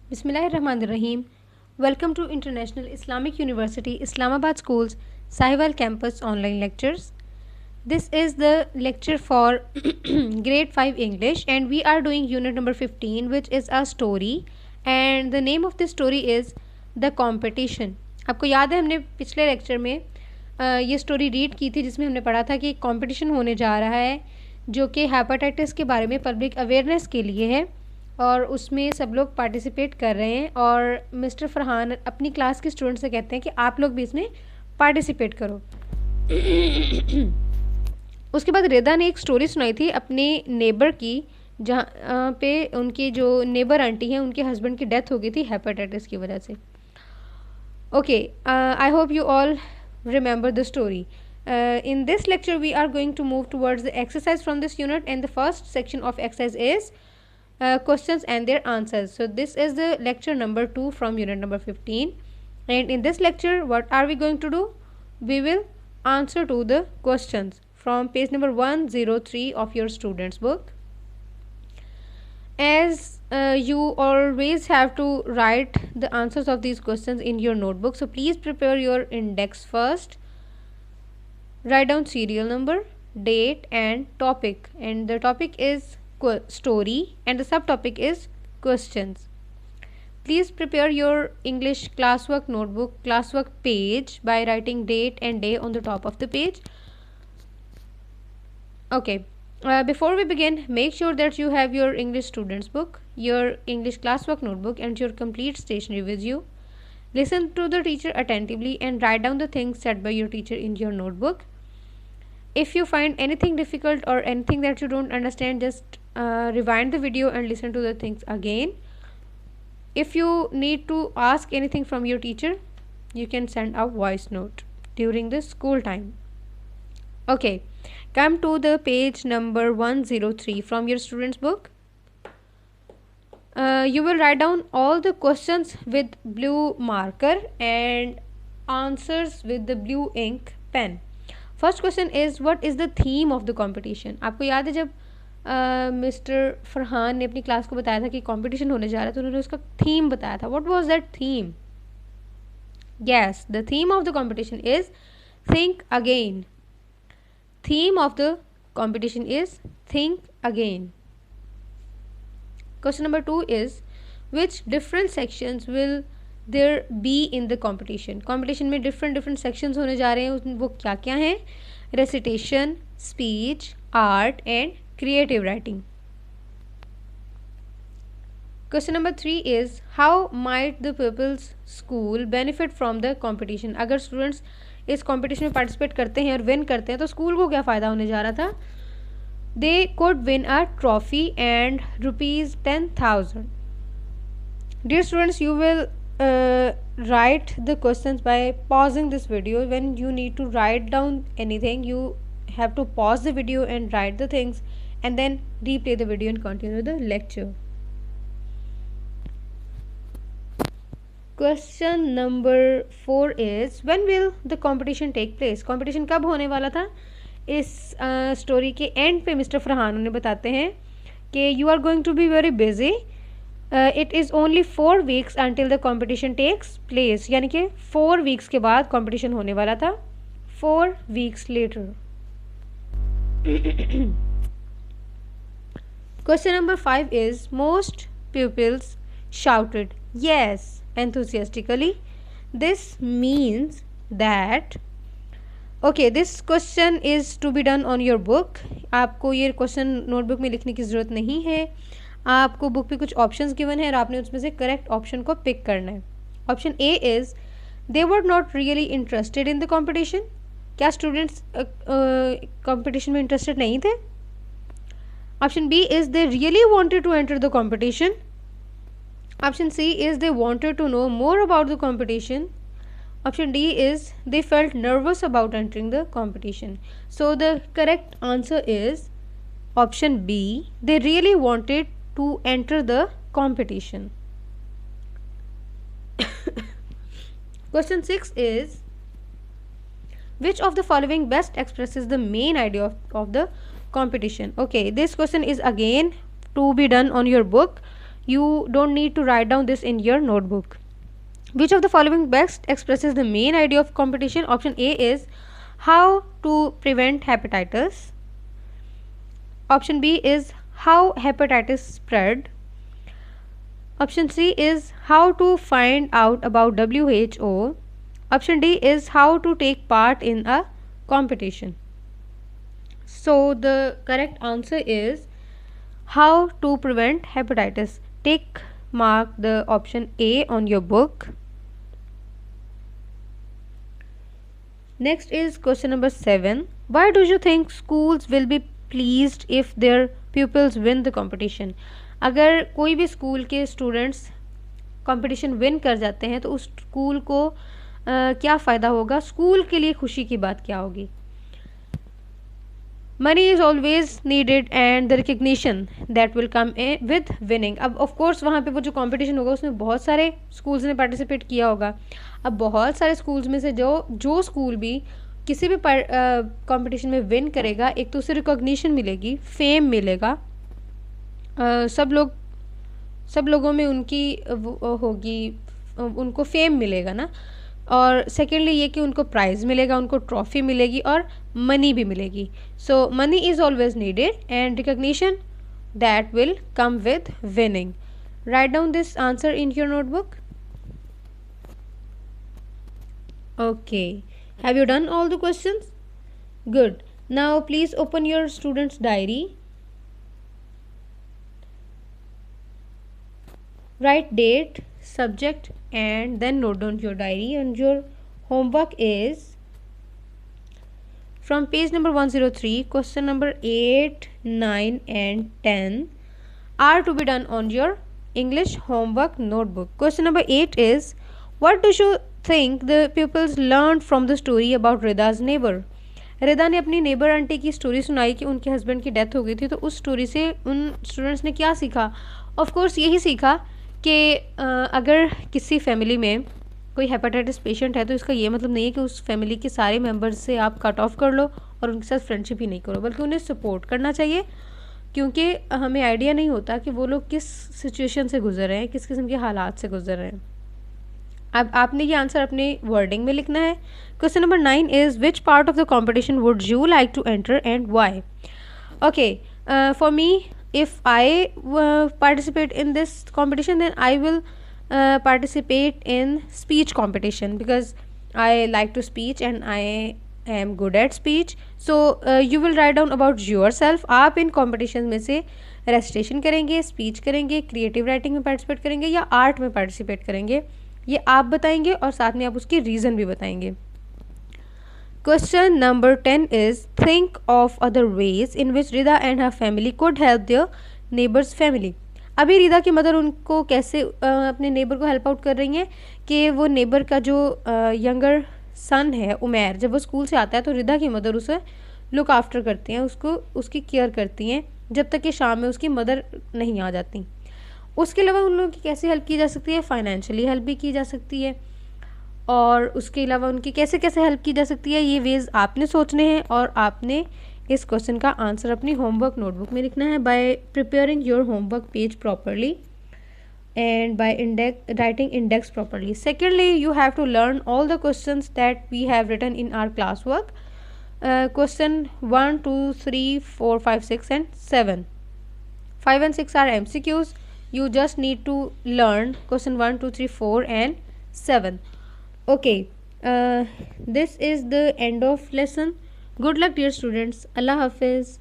Bismillahirrahmanirrahim. Welcome to International Islamic University Islamabad School's Sahiwal Campus online lectures. This is the lecture for grade 5 English and we are doing unit number 15 which is a story and the name of this story is The Competition. आपको याद है हमने पिछले lecture में ये story read की थी जिसमें हमने पढ़ा था कि एक कंपटीशन होने जा रहा है जो कि हेपेटाइटिस के बारे में पब्लिक अवेयरनेस के लिए है और उसमें सब लोग पार्टिसिपेट कर रहे हैं और मिस्टर फरहान अपनी क्लास के स्टूडेंट से कहते हैं कि आप लोग भी इसमें पार्टिसिपेट करो। उसके बाद रेदा ने एक स्टोरी सुनाई थी अपने नेबर की जहाँ पे उनकी जो नेबर आंटी हैं उनके हस्बैंड की डेथ हो गई थी हेपेटाइटिस की वजह से। Okay, I hope you all remember the story. In this lecture we are going to move towards the exercise from this unit and the first section of exercise is questions and their answers. So this is the lecture number 2 from unit number 15 and in this lecture what are we going to do? We will answer to the questions from page number 103 of your students book. As you always have to write the answers of these questions in your notebook, so please prepare your index first. Write down serial number, date and topic, and the topic is story and the subtopic is questions. Please prepare your English classwork notebook classwork page by writing date and day on the top of the page. Okay. Before we begin, make sure that you have your English students book, your English classwork notebook and your complete stationery with you. Listen to the teacher attentively and write down the things said by your teacher in your notebook. If you find anything difficult or anything that you don't understand, just rewind the video and listen to the things again. If you need to ask anything from your teacher, you can send a voice note during the school time. Okay. Come to the page number 103 from your students book. You will write down all the questions with blue marker and answers with the blue ink pen. First question is what is the theme of the competition? आपको याद है जब mister Farhan ने अपनी class को बताया था कि कंपटीशन होने जा रहा है तो उन्होंने उसका थीम बताया था. What was that theme? Yes, the theme of the competition is think again. Theme of the competition is think again. Question number 2 is which different sections will there be in the competition? Competition में different sections होने जा रहे हैं. वो क्या क्या हैं? Recitation, speech, art and creative writing. Question number 3 is how might the pupils school benefit from the competition? अगर students इस कंपटीशन में पार्टिसिपेट करते हैं और विन करते हैं तो स्कूल को क्या फ़ायदा होने जा रहा था? They could win a trophy and ₹10,000. Dear students, you will write the questions by pausing this video. When you need to write down anything, you have to pause the video and write the things and then replay the video and continue the lecture. Question number 4 is when will the competition take place? competition कब होने वाला था? इस story के and पे mister Farhan उन्हें बताते हैं कि you are going to be very busy. It is only 4 weeks until the competition takes place. यानी कि 4 weeks के बाद competition होने वाला था. 4 weeks later. Question number 5 is most pupils shouted yes enthusiastically. This means that okay, this question is to be done on your book. आपको ये question notebook में लिखने की ज़रूरत नहीं है. आपको बुक पे कुछ ऑप्शंस गिवन है और आपने उसमें से करेक्ट ऑप्शन को पिक करना है. Option A is they were not really interested in the competition. क्या स्टूडेंट्स कॉम्पिटिशन में इंटरेस्टेड नहीं थे? Option B is they really wanted to enter the competition. Option C is they wanted to know more about the competition. Option D is they felt nervous about entering the competition. So the correct answer is option B. They really wanted to enter the competition. Question 6 is which of the following best expresses the main idea of the competition? Okay, this question is again to be done on your book. You don't need to write down this in your notebook. Which of the following best expresses the main idea of competition? Option A is how to prevent hepatitis. Option B is how hepatitis spread. Option C is how to find out about WHO. Option D is how to take part in a competition. So the correct answer is how to prevent hepatitis. Take mark the option A on your book. Next is question number 7. Why do you think schools will be pleased if their pupils win the competition? अगर कोई भी school के students competition win कर जाते हैं तो उस school को क्या फ़ायदा होगा, स्कूल के लिए खुशी की बात क्या होगी? Money is always needed and the recognition that will come with winning. अब ऑफ कोर्स वहाँ पे वो जो कंपटीशन होगा उसमें बहुत सारे स्कूल्स ने पार्टिसिपेट किया होगा. अब बहुत सारे स्कूल्स में से जो स्कूल भी किसी भी कंपटीशन में विन करेगा, एक तो उसे रिकॉग्निशन मिलेगी, फेम मिलेगा, सब लोगों में उनकी होगी, उनको फेम मिलेगा ना. और सेकेंडली ये कि उनको प्राइज़ मिलेगा, उनको ट्रॉफी मिलेगी और मनी भी मिलेगी. So money is always needed and recognition that will come with winning. Write down this answer in your notebook. Okay, have you done all the questions? Good. Now please open your student's diary. Write date, subject and then note down your diary. And your homework is from page number 103, question number 8, 9 and 10 are to be done on your English homework notebook. Question number 8 is, what do you think the pupils learned from the story about Rida's neighbor? रिदा ने अपनी neighbour aunty की story सुनाई कि उनके husband की death हो गई थी, तो उस स्टोरी से उन स्टूडेंट्स ने क्या सीखा? ऑफ कोर्स यही सीखा कि अगर किसी फैमिली में कोई हेपेटाइटिस पेशेंट है तो इसका ये मतलब नहीं है कि उस फैमिली के सारे मेंबर्स से आप कट ऑफ कर लो और उनके साथ फ्रेंडशिप ही नहीं करो, बल्कि उन्हें सपोर्ट करना चाहिए, क्योंकि हमें आइडिया नहीं होता कि वो लोग किस सिचुएशन से गुजर रहे हैं, किस किस्म के हालात से गुजर रहे हैं. अब आपने ये आंसर अपने वर्डिंग में लिखना है. Question number 9 is which part of the competition would you like to enter and why? Okay, for me if I participate in this competition, then I will participate in speech competition because I like to speech and I am good at speech. So you will write down about yourself. आप इन competition में से recitation करेंगे, speech करेंगे, creative writing में participate करेंगे या art में participate करेंगे, ये आप बताएंगे और साथ में आप उसकी reason भी बताएंगे. Question number 10 is, think of other ways in which Rida and her family could help their neighbor's family. अभी रिदा की मदर उनको कैसे अपने नेबर को हेल्प आउट कर रही हैं कि वो नेबर का जो यंगर सन है उमैर, जब वो स्कूल से आता है तो रिदा की मदर उसे लुक आफ्टर करती हैं, उसको उसकी केयर करती हैं जब तक कि शाम में उसकी मदर नहीं आ जाती. उसके अलावा उन लोगों की कैसे हेल्प की जा सकती है? फाइनेंशियली हेल्प भी की जा सकती है, और उसके अलावा उनकी कैसे कैसे हेल्प की जा सकती है, ये वेज आपने सोचने हैं और आपने इस क्वेश्चन का आंसर अपनी होमवर्क नोटबुक में लिखना है by preparing your homework page properly and by writing index properly. Secondly, you have to learn all the questions that we have written in our class work. क्वेश्चन 1, 2, 3, 4, 5, 6 and 7. 5 and 6 are MCQs. You just need to learn question 1, 2, 3, 4 and 7. Okay, this is the end of lesson. Good luck dear students. Allah Hafiz.